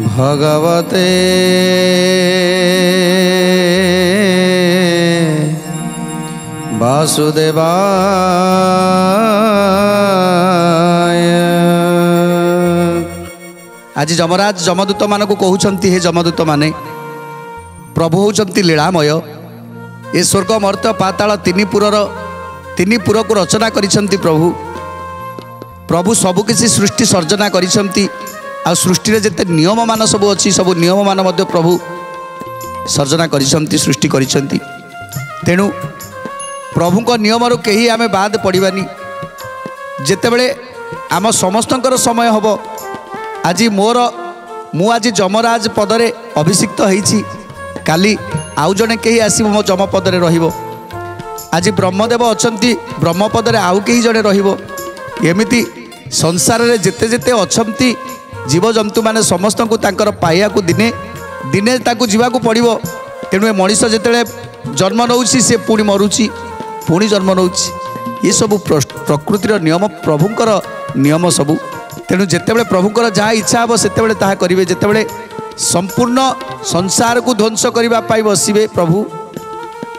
भगवते वासुदेवाय। आज जमराज जमदूत मान को कहउछंती, हे जमदूत माने प्रभु होउछंती लीलामय। ए स्वर्ग मर्त्य पाताल तीन पुर को रचना करिछंती प्रभु। प्रभु सबु किसी सृष्टि सर्जना करिछंती। आ सृष्टि रे जते नियम मान सब अच्छी सब नियम मान मध्य प्रभु सर्जना करिछंती, सृष्टि करिछंती। तेणु प्रभु को नियम रो केही आमे बाद पड़िबानी। जेतेबेले आम समस्तंकर समय हबो, आज मु आज जमराज पदरे अभिषिक्त होईछि, काली आउ जने केही आसीबो मो जम पदरे रहिबो। आज ब्रह्मदेव अछंती, ब्रह्म पदरे आउ केही जने रहिबो। एमिति संसार रे जेते जेते अछंती जीवजंतु माने समस्त को तांकर पाइया को दिने दिने ताकू जीवाकू पड़िबो। तेणु ए मनीष जेतेबेले जन्म नउछि से पुणी मरुछि, पुणी जन्म नउछि। ये सब प्रकृतिर नियम, प्रभुंकर नियम सबू। तेणु जेतेबेले प्रभुंकर जहाँ इच्छा हे सेतेबेले ताहा करिवे। जेतेबेले संपूर्ण संसार को ध्वंस करबा पाई बसिबे प्रभु,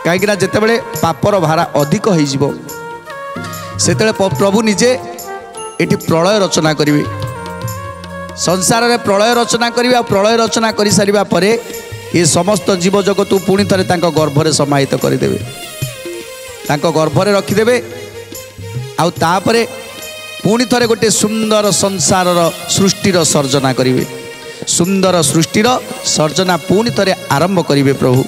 काईकिना जेतेबेले पापर भारा अधिक होई जिवो सेतेबेले प्रभु निजे एटी प्रलय रचना करिवे। संसार रे प्रलय रचना करिवे। प्रलय रचना करि सारिबा परे ये समस्त जीव जगत पुणी थरे तांको गर्भरे समाहित करिदेवे, तांको गर्भरे रखिदेवे। आउ तापरे पुणी थरे गोटे सुंदर संसार सृष्टिर सर्जना करिवे। सुंदर सृष्टिर सर्जना पुणी थरे आरंभ करिवे प्रभु।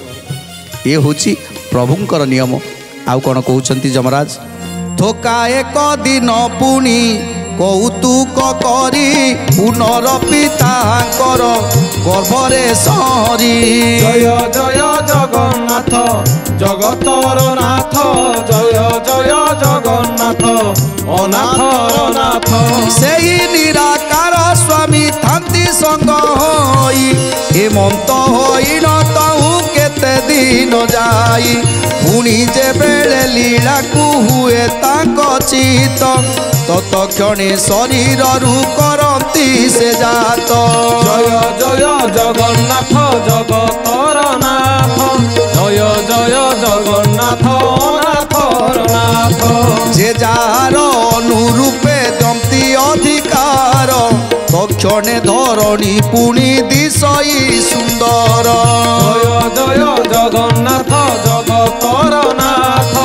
ये होची प्रभुंकर नियम। आउ कोन कहउछंती जमराज, थोका एक दिन पुणी कौतुक करी पुनरपितांकर गर्भरे सहरी। जय जय जगन्नाथ जगतर नाथ, जय जय जगन्नाथ अनाथर नाथ। सेही निराकार स्वामी थांती संग होई, हेमंत होई न तहु केते दिन जाई। पुणी जे बेले लीला को हुए तांको चित, तत्क्षणे शरीर रु करती से जात। जय जय जगन्नाथ जगतर नाथ, जय जय जगन्नाथ अनाथर नाथ। जे जार अनुरूपे दंती अधिकार, तक्षणे धरणी पुणी दिशई सुंदर। जय जय जगन्नाथ जगतर नाथ,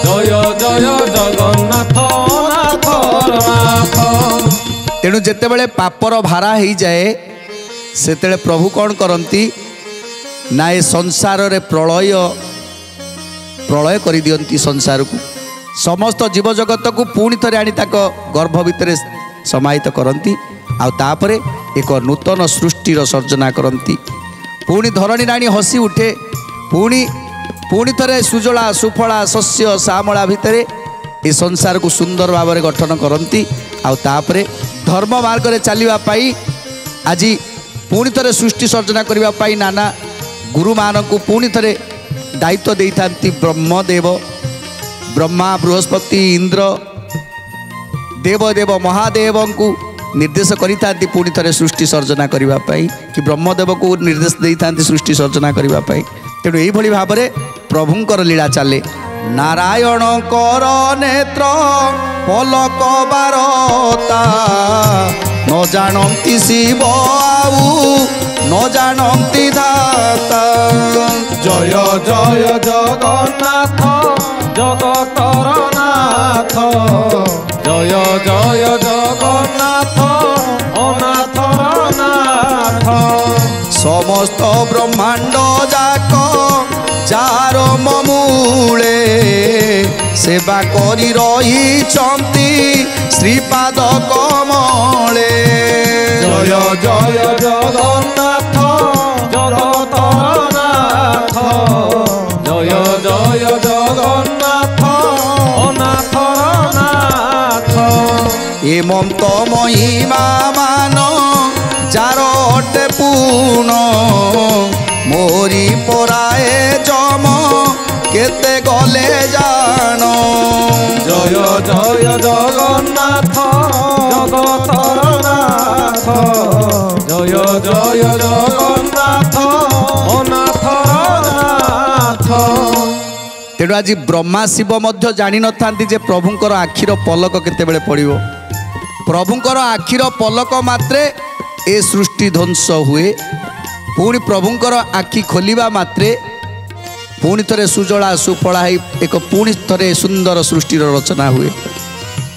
जय जय जगन्नाथ अनाथर नाथ। तेणु जेतेबेले पापर भारा हो जाए सेतेबेले प्रभु कौन करती ना ए संसार रे प्रलय कर दियंती। संसार को समस्त जीव जगत को पुणी थरे आनी ताको गर्भ भितर समाहित करती। आउ तापरे एक नूतन सृष्टिर सर्जना करती। पुणी धरणी राणी हसी उठे, पुणी थरे सुजला सुफला शस्य श्यामला भितर ए संसार को सुंदर भाव में गठन करती। आउ तापरे धर्म मार्ग रे चलिबा पाई आज पुणी थरे सृष्टि सर्जना करबा पाई नाना गुरु मान को पुणी थरे दायित्व देइथांती। ब्रह्मदेव, ब्रह्मा, बृहस्पति, इंद्र, देवदेव महादेव को निर्देश करिथांती पुणी थरे सृष्टि सर्जना करबा पाई, कि ब्रह्मदेव को निर्देश देइथांती सृष्टि सर्जना करबा पाई। तेणु एही भली भाबरे प्रभुंकर लीला चले। नारायण कर नेत्र पलक बारता, न जानती शिव आउ न जानती दाता। जय जय जगन्नाथ जगतर नाथ, जय जय जगन्नाथ अनाथर नाथ। समस्त ब्रह्मांड जाक जार ममूले, सेवा करी रहिचंती श्रीपाद कमले। जय जय जगन्नाथ जगतर नाथ, जय जय जगन्नाथ अनाथर नाथ। हेमंत महिमा मान জয় জয় জগন্নাথ অনাথ নাথ। তেণু আজ ব্রহ্মা শিব মধ্য জানি নথান্তি যে প্রভুঙ্কর আখির পলক কেতেবেলে পড়িব। প্রভুঙ্কর আখির পলক মাত্রে এ সৃষ্টি ধ্বংস হুয়ে। পুଣି প্রভুঙ্কর আখি খোলিবা মাত্রে পুଣି থরে সুজଳା ସୁଫଳା ହେଇ ଏକ ପୁଣି ଥରେ ସୁନ୍ଦର ସୃଷ୍ଟିର ରଚନା ହୁଏ।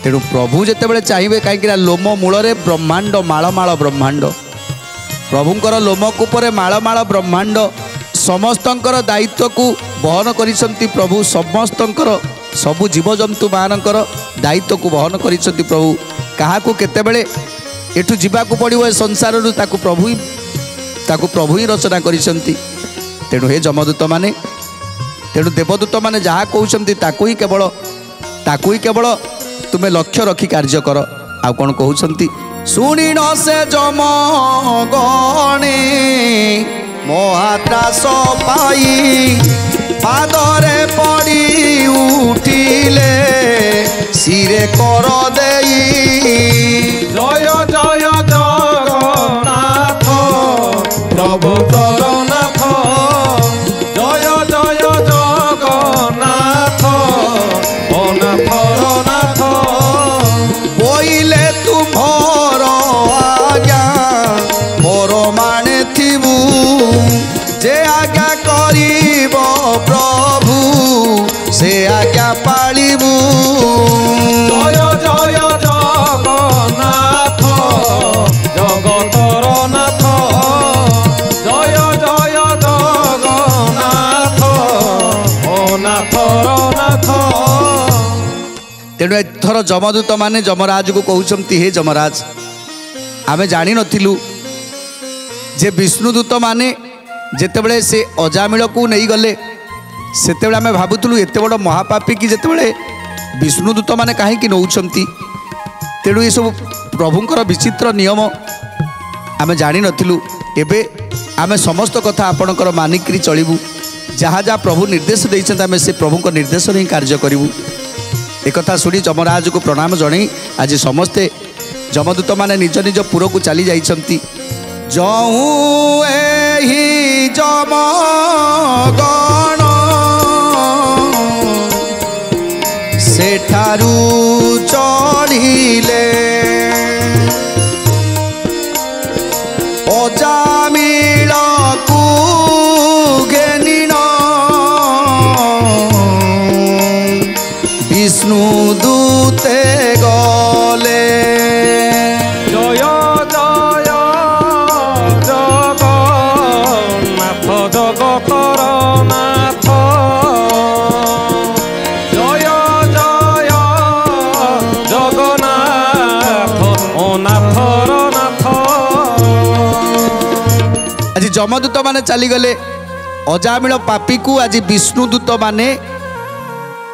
ତେଣୁ ପ୍ରଭୁ ଯେତେବେଳେ ଚାହିଁବେ, କାହିଁକିନା ଲୋମ ମୂଳରେ ବ୍ରହ୍ମାଣ୍ଡ ମାଳମାଳ ବ୍ରହ୍ମାଣ୍ଡ, ପ୍ରଭୁଙ୍କର ଲୋମକୂପରେ ମାଳମାଳ ବ୍ରହ୍ମାଣ୍ଡ ସମସ୍ତଙ୍କର ଦାୟିତ୍ୱକୁ ବହନ କରିଛନ୍ତି ପ୍ରଭୁ। ସମସ୍ତଙ୍କର ସବୁ ଜୀବଜନ୍ତୁମାନଙ୍କର ଦାୟିତ୍ୱକୁ ବହନ କରିଛନ୍ତି ପ୍ରଭୁ। କାହାକୁ କେତେବେଳେ ଏଠୁ ଯିବାକୁ ପଡ଼ିବ ଏ ସଂସାରରୁ ତାକୁ ପ୍ରଭୁ ହିଁ ରଚନା କରିଛନ୍ତି। ତେଣୁ ହେ ଯମଦୂତମାନେ, ତେଣୁ ଦେବଦୂତମାନେ ଯାହା କହୁଛନ୍ତି ତାକୁ ହିଁ କେବଳ ତୁମେ ଲକ୍ଷ୍ୟ ରଖି କାର୍ଯ୍ୟ କର। ଆଉ କ'ଣ କହୁଛନ୍ତି? ଶୁଣିନ ସେ ଯମଗଣେ ମହାତ୍ରାସ ପାଇ ପାଦରେ ପଡ଼ି ଉଠିଲେ ଶିରେ କର ଦେଇ। জয় জয় জগন্নাথ প্রভু জগন্নাথ। জয় জয় জগন্নাথ অনাথ নাথ। বইলে তুমর আজ্ঞা পরমাণে থিবু, যে আজ্ঞা করিব প্রভু সে আজ্ঞা পালিবু। জয় জয় জগন্নাথ জগতর নাথ। জয় জয় জগন্নাথ অনাথর নাথ। তেণু এথর যমদূত মানে যমরাজକୁ কହୁଛନ୍ତି, হে যমরাজ, ଆମେ ଜାଣିନଥିଲୁ ଯେ ବିଷ୍ଣୁଦୂତ ମାନେ ଯେତେବେଳେ ସେ ଅଜାମିଳକୁ ନେଇଗଲେ, ସେତେବେଳେ ଆମେ ଭାବୁଥିଲୁ ଏତେ ବଡ଼ ମହାପାପୀ କି ଯେତେବେଳେ ବିଷ୍ଣୁଦୂତ ମାନେ କାହିଁକି ନେଉଛନ୍ତି। ତେଣୁ ଏସବୁ ପ୍ରଭୁଙ୍କର ବିଚିତ୍ର ନିୟମ ଆମେ ଜାଣିନଥିଲୁ। ଏବେ ଆମେ ସମସ୍ତ କଥା ଆପଣଙ୍କର ମାନିକିରି ଚଳିବୁ। ଯାହା ଯାହା ପ୍ରଭୁ ନିର୍ଦ୍ଦେଶ ଦେଇଛନ୍ତି ଆମେ ସେ ପ୍ରଭୁଙ୍କ ନିର୍ଦ୍ଦେଶରେ ହିଁ କାର୍ଯ୍ୟ କରିବୁ। একথা শুনি যমরাজକୁ প্রণাম জଣାଇ ଆଜି ସମସ୍ତେ যমদূতମାନେ ନିଜ ନିଜ ପୁରକୁ ଚାଲି ଯାଇଛନ୍ତି। ଯଉଁ ଏହି ଯମଗଣ ସେଠାରୁ ଚଢ଼ିଲେ ଅଜାମିଳକୁ ଘେନିଣ বিষ্ণু দূতে গলে। জয় জয় জগন্নাথ জগতর নাথ। জয় জয় জগন্নাথ অনাথর নাথ। আজ যমদূত মানে চালিগলে অজামিল পাপীକୁ আজ বিষ্ণুদূত মানে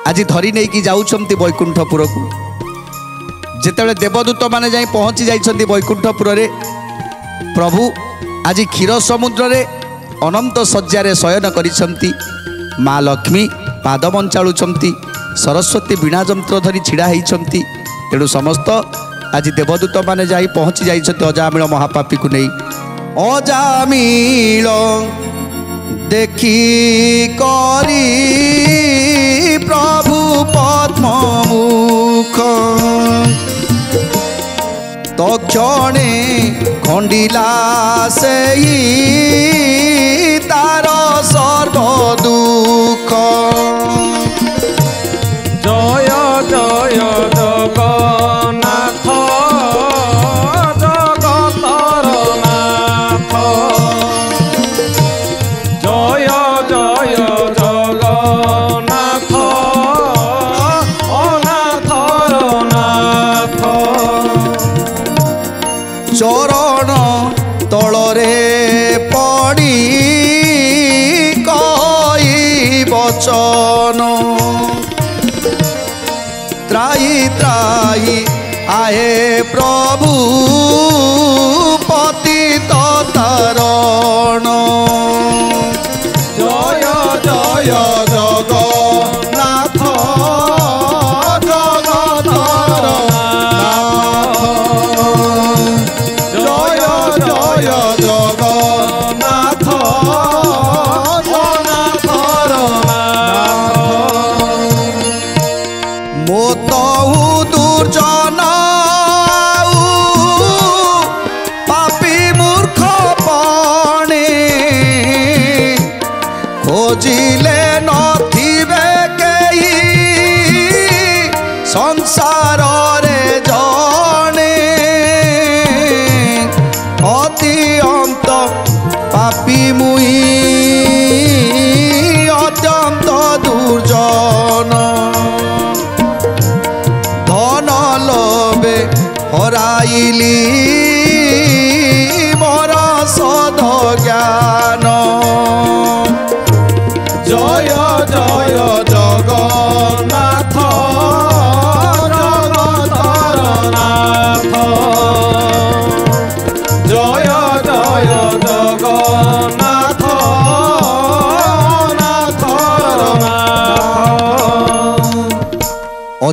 আজি ধরি নেইকি যাউছন্তি বৈকুণ্ঠপুরকু। যেতবে দেবদূত মানে যাই পৌঁছি যাইছন্তি বৈকুণ্ঠপুরে, প্রভু আজি ক্ষীর সমুদ্রে অনন্ত শয্যারে শয়ন করিছন্তি। মা লক্ষ্মী পাদ বঞ্চাড়ুছন্তি, সরস্বতী বীণা যন্ত্র ধরি ছিড়া হইছন্তি। তেণু সমস্ত আজি দেবদূত মানে যাই পৌঁছি যাইছন্তি অজামিল মহাপাপীକୁ নেই। অজামিল দেখি করি প্রভু পদ্মমুখ, তক্ষণে খণ্ডিলা সেই তার সর্ব দুঃখ। জয় জয় জগন্নাথ জগতর নাথ। জয় জয় জগন্নাথ অনাথর নাথ। চরণ তলরে পড়ি কই বচন, ত্রাহি ত্রাহি আহে প্রভু পতিত তারণ। জয় জয় জগন্নাথ জগতর নাথ। জয় জয়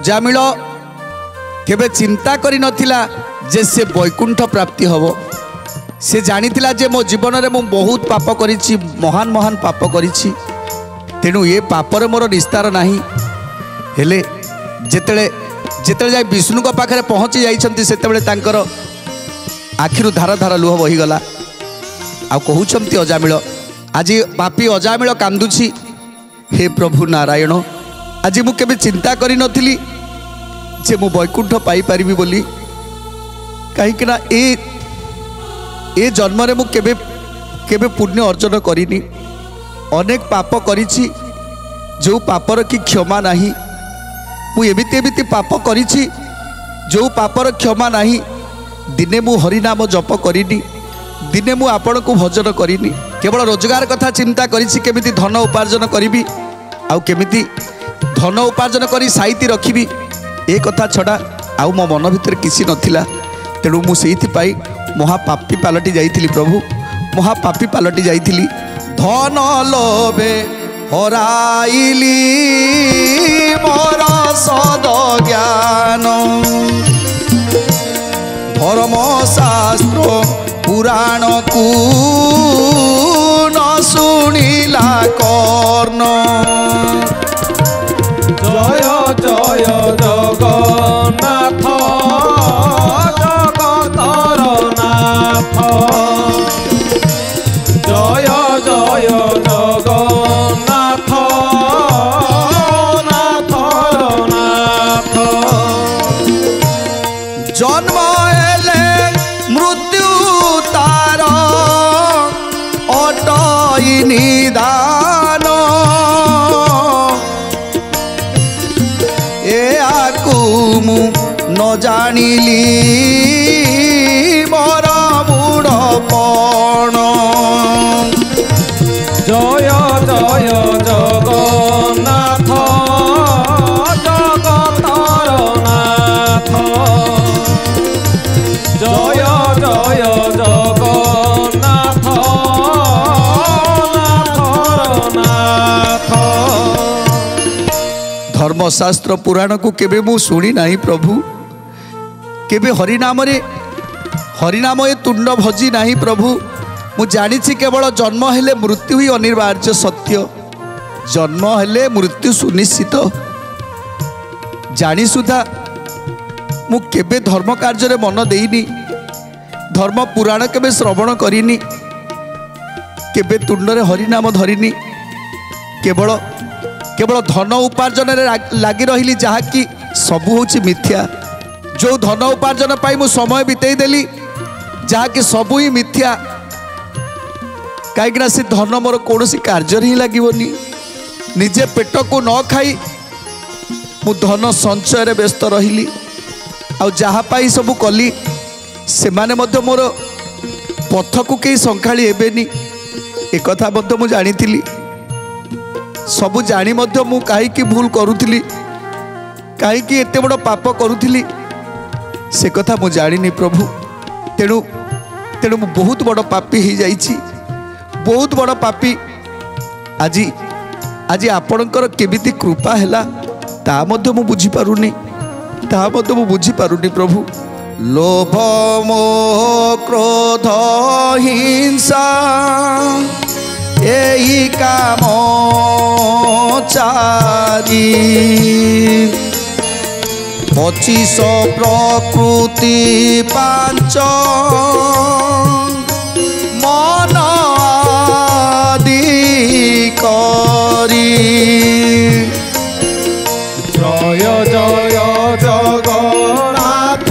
ଅଜାମିଳ କେବେ ଚିନ୍ତା କରି ନଥିଲା ଯେ ସେ ବୈକୁଣ୍ଠ ପ୍ରାପ୍ତି ହେବ। ସେ ଜାଣିଥିଲା ଯେ ମୋ ଜୀବନରେ ମୁଁ ବହୁତ ପାପ କରିଛି, ମହାନ ମହାନ ପାପ କରିଛି, ତେଣୁ ଏ ପାପରେ ମୋର ନିସ୍ତାର ନାହିଁ। ହେଲେ ଯେତେବେଳେ ଯେତେବେଳେ ଯାଇ ବିଷ୍ଣୁଙ୍କ ପାଖରେ ପହଞ୍ଚି ଯାଇଛନ୍ତି ସେତେବେଳେ ତାଙ୍କର ଆଖିରୁ ଧାର ଧାର ଲୁହ ବହିଗଲା। ଆଉ କହୁଛନ୍ତି ଅଜାମିଳ, ଆଜି ପାପୀ ଅଜାମିଳ କାନ୍ଦୁଛି, ହେ ପ୍ରଭୁ ନାରାୟଣ, ଆଜି ମୁଁ କେବେ ଚିନ୍ତା କରିନଥିଲି ଯେ ମୁଁ ବୈକୁଣ୍ଠ ପାଇପାରିବି ବୋଲି। କାହିଁକିନା ଏ ଜନ୍ମରେ ମୁଁ କେବେ କେବେ ପୁଣ୍ୟ ଅର୍ଜନ କରିନି, ଅନେକ ପାପ କରିଛି ଯେଉଁ ପାପର କି କ୍ଷମା ନାହିଁ। ମୁଁ ଏମିତି ଏମିତି ପାପ କରିଛି ଯେଉଁ ପାପର କ୍ଷମା ନାହିଁ। ଦିନେ ମୁଁ ହରିନାମ ଜପ କରିନି, ଦିନେ ମୁଁ ଆପଣଙ୍କୁ ଭଜନ କରିନି, କେବଳ ରୋଜଗାର କଥା ଚିନ୍ତା କରିଛି, କେମିତି ଧନ ଉପାର୍ଜନ କରିବି ଆଉ କେମିତି ଧନ ଉପାର୍ଜନ କରି ସାଇତି ରଖିବି, ଏ କଥା ଛଡ଼ା ଆଉ ମୋ ମନ ଭିତରେ କିଛି ନଥିଲା। ତେଣୁ ମୁଁ ସେଇଥିପାଇଁ ମହାପାପୀ ପାଲଟି ଯାଇଥିଲି ପ୍ରଭୁ, ମହାପାପୀ ପାଲଟି ଯାଇଥିଲି। ଧନ ଲୋଭେ ହରାଇଲି ମୋର ସଦ ଜ୍ଞାନ, ଧର୍ମଶାସ୍ତ୍ର ପୁରାଣକୁ ନ ଶୁଣିଲା କର୍ଣ୍ଣ। ଜୟ ଜୟ ଜଗନ୍ନାଥ ଜଗତର ନାଥ, ଜୟ ଜୟ ଜଗନ୍ନାଥ ନାଥର ନାଥ। ଜନ୍ମ ହେଲେ ମୃତ୍ୟୁ ତାର ଅଟଇ ନିଦାନ, ଏହାକୁ ମୁଁ ନ ଜାଣିଲି ମୋର ମୂଢ଼ ପଣ। ଜୟ ଜୟ ଜଗନ୍ନାଥ ଜଗତର ନାଥ, ଜୟ ଜୟ ଜଗନ୍ନାଥ ନାଥର ନାଥ। ଧର୍ମଶାସ୍ତ୍ର ପୁରାଣକୁ କେବେ ମୁଁ ଶୁଣି ନାହିଁ ପ୍ରଭୁ, କେବେ ହରିନାମରେ ହରିନାମ ଏ ତୁଣ୍ଡ ଭଜି ନାହିଁ ପ୍ରଭୁ। ମୁଁ ଜାଣିଛି କେବଳ ଜନ୍ମ ହେଲେ ମୃତ୍ୟୁ ହିଁ ଅନିବାର୍ଯ୍ୟ ସତ୍ୟ, ଜନ୍ମ ହେଲେ ମୃତ୍ୟୁ ସୁନିଶ୍ଚିତ। ଜାଣି ସୁଦ୍ଧା ମୁଁ କେବେ ଧର୍ମ କାର୍ଯ୍ୟରେ ମନ ଦେଇନି, ଧର୍ମ ପୁରାଣ କେବେ ଶ୍ରବଣ କରିନି, କେବେ ତୁଣ୍ଡରେ ହରିନାମ ଧରିନି। କେବଳ କେବଳ ଧନ ଉପାର୍ଜନରେ ଲାଗି ରହିଲି, ଯାହାକି ସବୁ ହେଉଛି ମିଥ୍ୟା। ଯେଉଁ ଧନ ଉପାର୍ଜନ ପାଇଁ ମୁଁ ସମୟ ବିତେଇ ଦେଲି, ଯାହାକି ସବୁ ହିଁ ମିଥ୍ୟା। କାହିଁକିନା ସେ ଧନ ମୋର କୌଣସି କାର୍ଯ୍ୟରେ ହିଁ ଲାଗିବନି। ନିଜେ ପେଟକୁ ନ ଖାଇ ମୁଁ ଧନ ସଞ୍ଚୟରେ ବ୍ୟସ୍ତ ରହିଲି, ଆଉ ଯାହା ପାଇଁ ସବୁ କଲି ସେମାନେ ମଧ୍ୟ ମୋର ପଥକୁ କେହି ସଙ୍ଖାଳି ହେବେନି, ଏକଥା ମଧ୍ୟ ମୁଁ ଜାଣିଥିଲି। ସବୁ ଜାଣି ମଧ୍ୟ ମୁଁ କାହିଁକି ଭୁଲ କରୁଥିଲି, କାହିଁକି ଏତେ ବଡ଼ ପାପ କରୁଥିଲି, ସେ କଥା ମୁଁ ଜାଣିନି ପ୍ରଭୁ। ତେଣୁ ତେଣୁ ମୁଁ ବହୁତ ବଡ଼ ପାପୀ ହେଇଯାଇଛି, ବହୁତ ବଡ଼ ପାପୀ। ଆଜି ଆଜି ଆପଣଙ୍କର କେମିତି କୃପା ହେଲା ତାହା ମଧ୍ୟ ମୁଁ ବୁଝିପାରୁନି, ତାହା ମଧ୍ୟ ମୁଁ ବୁଝିପାରୁନି ପ୍ରଭୁ। ଲୋଭ ମୋହ କ୍ରୋଧ ହିଂସା ଏହି କାମ ଚାରି, 25 ପ୍ରକୃତି 5 ମନ ଆଦି କରି। ଜୟ ଜୟ ଜଗନ୍ନାଥ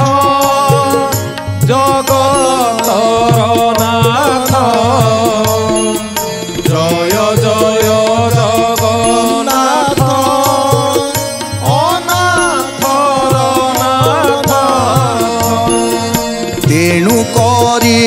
ଜଗତର ନାଥ, ଜୟ ଜୟ ଜଗନ୍ନାଥ ଅନାଥର ନାଥ। ତେଣୁ କରି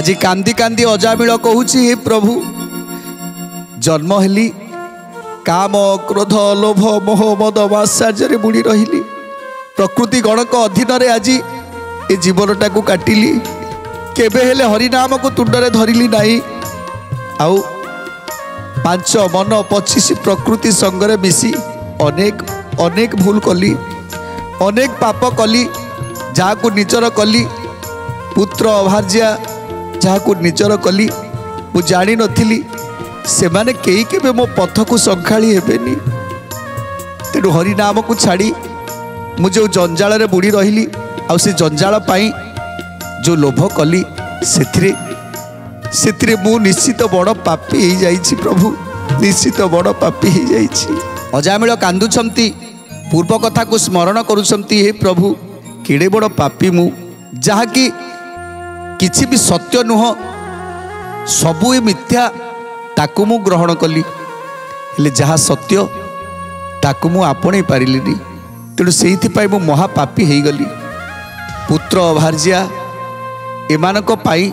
आज कांदी कांदी अजामिल कहूँ हे प्रभु जन्म हेली काम क्रोध लोभ मोह मद मात्सर्य बुड़ी रही प्रकृति गणक अधीन आज ए जीवनटा को काटिली केबे हेले हरिनाम को तुंडरे धरिली नहीं आउ 5 मन 25 प्रकृति संगरे मिसी अनेक अनेक भूल कली अनेक पाप कली जहाँ को निजर कली पुत्र अभार्या जहाँ को निजर कली मु जानी नथिली से माने कई केबे मो पथ को संखाली हेबेनी तेणु हरिनाम को छाड़ी मु जो जंजाल रे बुड़ी रही आउ से जंजाल पाई जो लोभ कली से मु निश्चित बड़ पापी हो जाइछि प्रभु निश्चित बड़ पापी हो जाइछि। अजामिल कांदुछंती पूर्व कथा को स्मरण करुछंती हे प्रभु केड़े बड़ पापी मु जहाँकि किछि भी सत्य नुह सबु मिथ्या ताकु मु ग्रहण कली हेले जहाँ सत्य ताकु मु आपणे पारिलिनी तेणु से मु महापापी हो गली पुत्र अभार्या एमानक पाई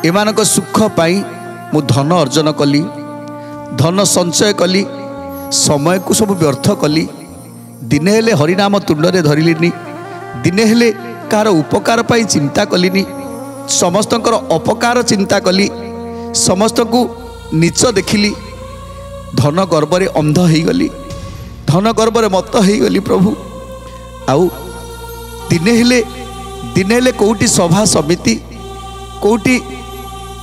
एमानक सुख पाई मु धन अर्जन कली धन संचय कली समय को सब व्यर्थ कली दिने हेले हरिनाम तुंडरे धरिलिनी दिने हेले कार उपकार पाई चिंता कलिनी समस्तंकर अपकार चिंता कली समस्त को नीच देखिली धन गर्वरे अंध हो गली धन गर्वरे मत हो गली प्रभु आउ दिने हेले कोटी सभा समिति कोटी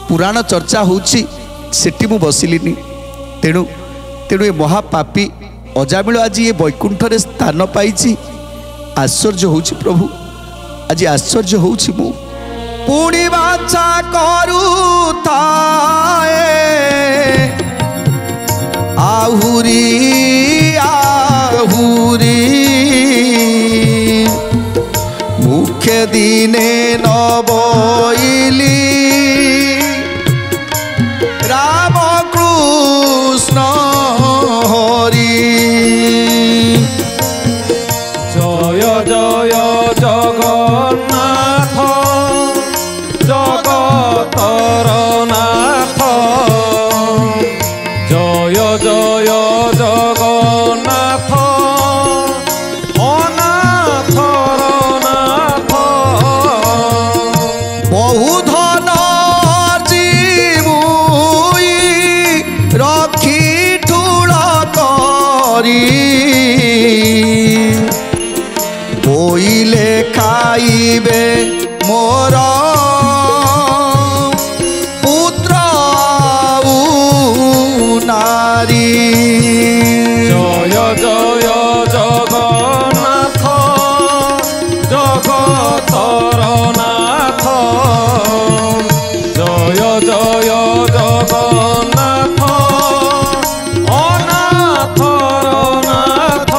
पुराण चर्चा होउछि सेठी मु बसिलिनी तेणु तेणु ए महापापी अजामिल आज ये वैकुंठ रे स्थान पाइछि आश्चर्य होउछि प्रभु आज आश्चर्य होउछि मु पुणी बाचा करूथाए आहुरी आहुरी मुख्य दिने नबइली राम कृष्ण हरि जय जय जगन्नाथ जगतर नाथ जय जय जगन्नाथ अनाथर नाथ बहु धन जीवुई रखी ठूल करी बोइले खाइबे मोर पुत्र नारी जय जय जगन्नाथ जगतर नाथ जय जय जगन्नाथ अनाथर नाथ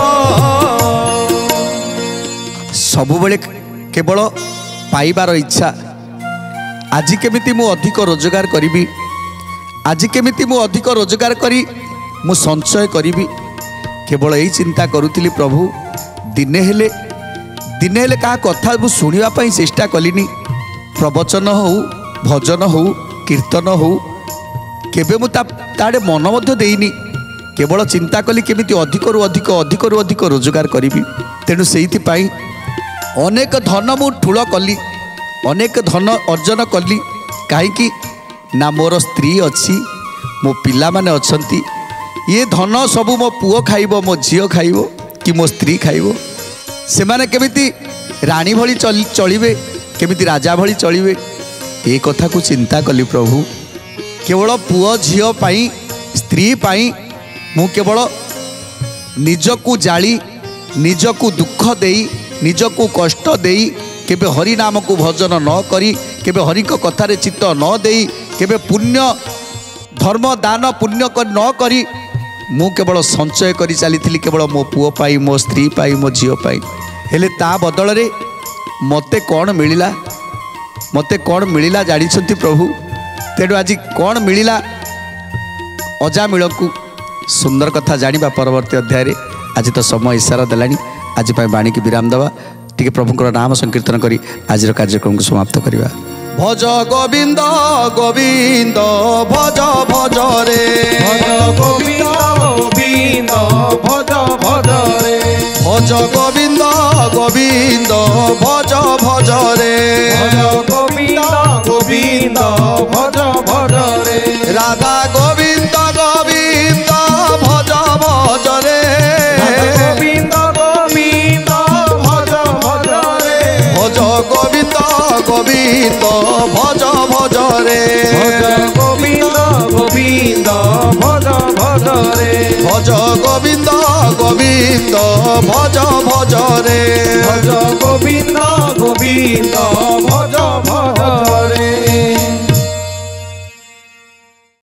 सबुबले केवल पाइबार इच्छा आज केमिति मु अधिक रोजगार करी आज केमिति मु अधिक रोजगार करी मु संचय करी केवल यही चिंता करुली प्रभु दिने हेले क्या कथा मु शुणा चेष्टा कलिनी प्रवचन हो भजन हो कीर्तन हो केबे मु ताड़े मन मध्य देइनी केवल चिंता कली केमिति अधिकरु अधिक अधिकरु अधिक रोजगार करी तेणु सेइथिपाई अनेक धन मु ठूल कली अनेक धन अर्जन कली कहीं ना मोर स्त्री अच्छी मो पिला माने अछंती ये धन सबू मो पुओ खाइबो मो झियो खाइबो कि मो स्त्री खाइबो से माने केमिति रानी भली चलिबे केमिति राजा भली चलिबे ए कथा को चिंता कली प्रभु केवल पुओ झियो पाई स्त्री पाई मु केवल निजकू जाली निजकू दुख देई निजकू कष्ट देई केबे हरि नाम को भजन न करी केबे हरि को कथारे चित्त न देई केबे पुण्य धर्म दान पुण्य न करी मु केवल संचय करी चली केवल मो पुओ पाई मो स्त्री पाई मो झियो पाई हेले ता बदल रे मते कौन मिलिला जानिछंती प्रभु तेणु आज कौन मिलिला अजामिल को सुंदर कथा जानिबा परवर्ती अध्याय रे आज तो समय इशारा देलानी आज बाणी की विराम दवा टिके प्रभुंकर नाम संकीर्तन करी आज कार्यक्रम को समाप्त करिबा। भज गोविंद गोविंद भज भज रे भज गोविंद गोविंद भज भज रे भज गोविंद गोविंद भज भज रे भज गोविंद गोविंद भज भज रे राधा गोविंद गोविंद भज भज रे गोविंद गोविंद भज भज रे भज गोविंद गोविंद भज भज रे भज गोविंद गोविंद भज भज रे भज गोविंद गोविंद भज भज रे भज